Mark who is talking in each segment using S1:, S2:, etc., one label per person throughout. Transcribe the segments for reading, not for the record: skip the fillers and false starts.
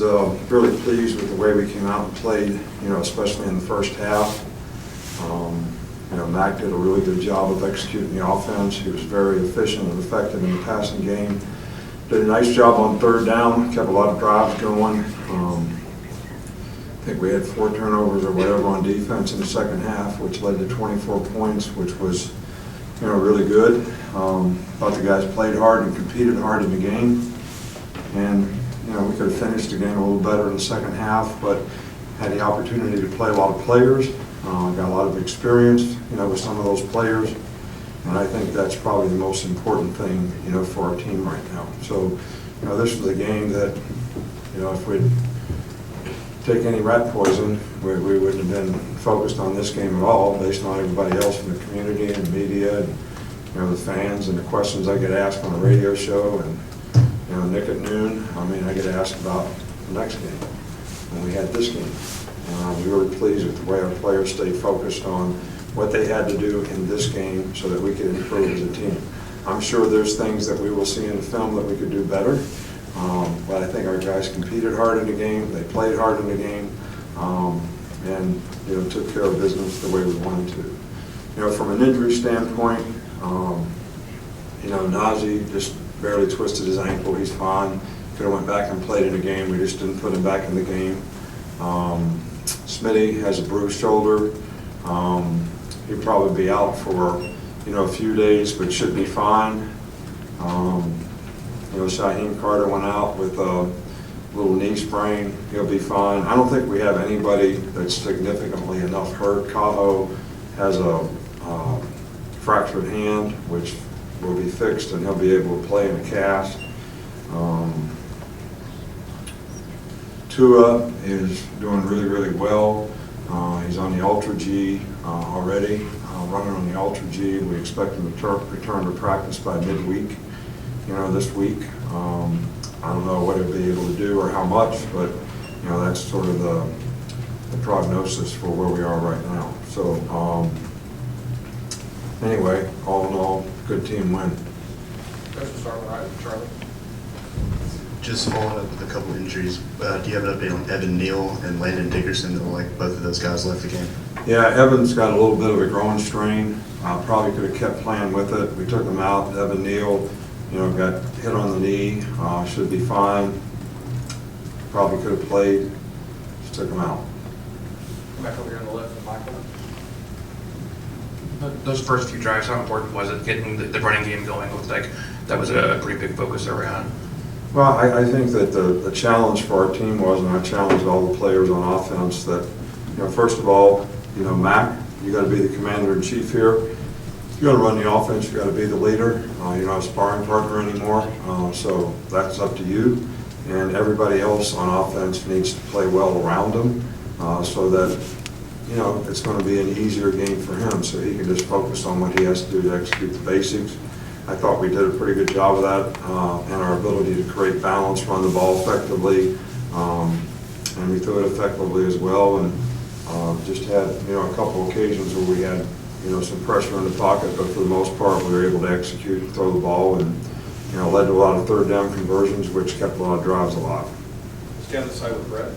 S1: really pleased with the way we came out and played, especially in the first half. Mac did a really good job of executing the offense. He was very efficient and effective in the passing game. Did a nice job on third down, kept a lot of drives going. I think we had 4 turnovers or whatever on defense in the second half, which led to 24 points, which was, really good. Thought the guys played hard and competed hard in the game. And, we could have finished the game a little better in the second half, but had the opportunity to play a lot of players. Got a lot of experience, with some of those players. And I think that's probably the most important thing, for our team right now. So, this was a game that, if we'd take any rat poison, we wouldn't have been focused on this game at all, based on everybody else in the community and media and, the fans and the questions I get asked on the radio show and, Nick at noon. I get asked about the next game, and we had this game. We were pleased with the way our players stayed focused on what they had to do in this game so that we could improve as a team. I'm sure there's things that we will see in the film that we could do better, but I think our guys competed hard in the game, they played hard in the game, and took care of business the way we wanted to. From an injury standpoint, Najee just barely twisted his ankle. He's fine. Could have went back and played in the game. We just didn't put him back in the game. Smitty has a bruised shoulder. He'll probably be out for, a few days, but should be fine. Shaheem Carter went out with a little knee sprain. He'll be fine. I don't think we have anybody that's significantly enough hurt. Cajo has a fractured hand, which will be fixed, and he'll be able to play in a cast. Tua is doing really, really well. He's on the Ultra G already, running on the Ultra G. We expect him to return to practice by midweek, this week. I don't know what he'll be able to do or how much, but, that's sort of the prognosis for where we are right now. So, anyway, all in all, good team win.
S2: Charlie.
S3: Just following up with a couple injuries, do you have an update on Evan Neal and Landon Dickerson? Both of those guys left the game.
S1: Yeah, Evan's got a little bit of a growing strain. Probably could have kept playing with it. We took him out. Evan Neal, got hit on the knee. Should be fine. Probably could have played. Just took him out.
S2: Come back over here on the left, Michael.
S4: Those first few drives, how important was it getting the running game going? It looked like that was a pretty big focus around.
S1: Well, I think that the challenge for our team was, and I challenged all the players on offense, that, first of all, Mac, you got to be the commander-in-chief here. You got to run the offense. You got to be the leader. You're not a sparring partner anymore, so that's up to you. And everybody else on offense needs to play well around him, so that it's going to be an easier game for him, so he can just focus on what he has to do to execute the basics. I thought we did a pretty good job of that, and our ability to create balance, run the ball effectively, and we threw it effectively as well. And just had a couple occasions where we had some pressure in the pocket, but for the most part we were able to execute and throw the ball, and led to a lot of third down conversions, which kept a lot of drives alive.
S2: Let's get on the side with Brett.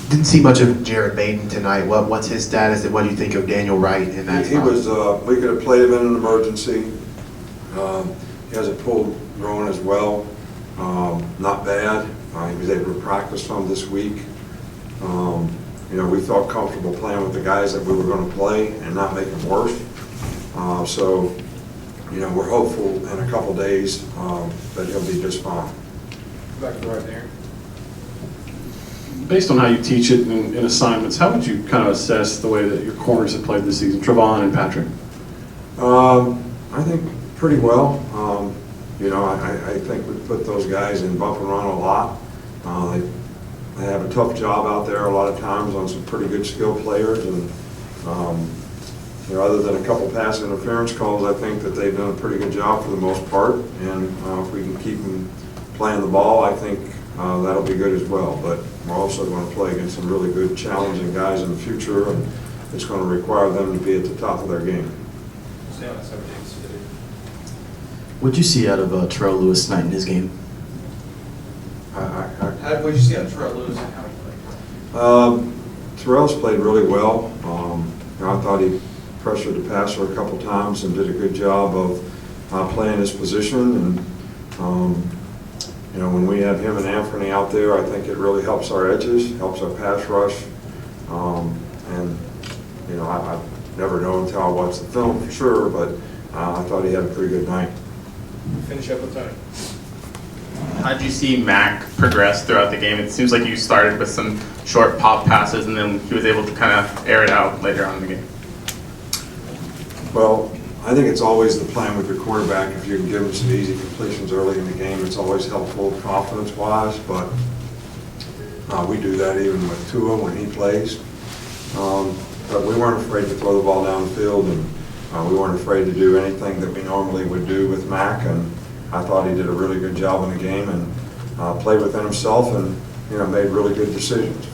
S5: Didn't see much of Jared Baden tonight. What's his status, and what do you think of Daniel Wright in that
S1: He was, we could have played him in an emergency. He has a pulled groin as well. Not bad. He was able to practice some this week. We felt comfortable playing with the guys that we were going to play and not make them worse. So, we're hopeful in a couple days that he'll be just fine.
S2: Back to right there.
S6: Based on how you teach it in assignments, how would you kind of assess the way that your corners have played this season, Trevon and Patrick?
S1: I think pretty well. I think we put those guys in bump and run a lot. They have a tough job out there a lot of times on some pretty good skilled players, and other than a couple pass interference calls, I think that they've done a pretty good job for the most part. And if we can keep them playing the ball, I think that'll be good as well. But we're also going to play against some really good, challenging guys in the future, and it's going to require them to be at the top of their game.
S2: Stay on that side.
S5: What'd you see out of Terrell Lewis tonight in his game?
S2: What did you see on Terrell Lewis and how he played?
S1: Terrell's played really well. I thought he pressured the passer a couple times and did a good job of playing his position. And when we have him and Anthony out there, I think it really helps our edges, helps our pass rush. I never know until I watch the film for sure, but I thought he had a pretty good night.
S2: Finish up with Tony.
S7: How did you see Mac progress throughout the game? It seems like you started with some short pop passes, and then he was able to kind of air it out later on in the game.
S1: Well, I think it's always the plan with your quarterback. If you can give him some easy completions early in the game, it's always helpful confidence-wise, but we do that even with Tua when he plays. But we weren't afraid to throw the ball down the field, and we weren't afraid to do anything that we normally would do with Mac, and I thought he did a really good job in the game and played within himself and, made really good decisions.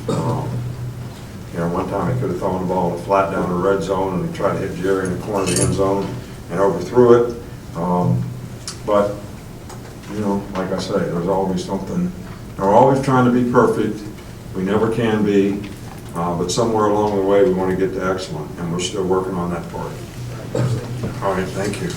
S1: One time he could have thrown the ball in a flat down the red zone and tried to hit Jerry in the corner of the end zone and overthrew it. But like I say, there's always something. We're always trying to be perfect. We never can be. But somewhere along the way, we want to get to excellent, and we're still working on that part. All right, thank you.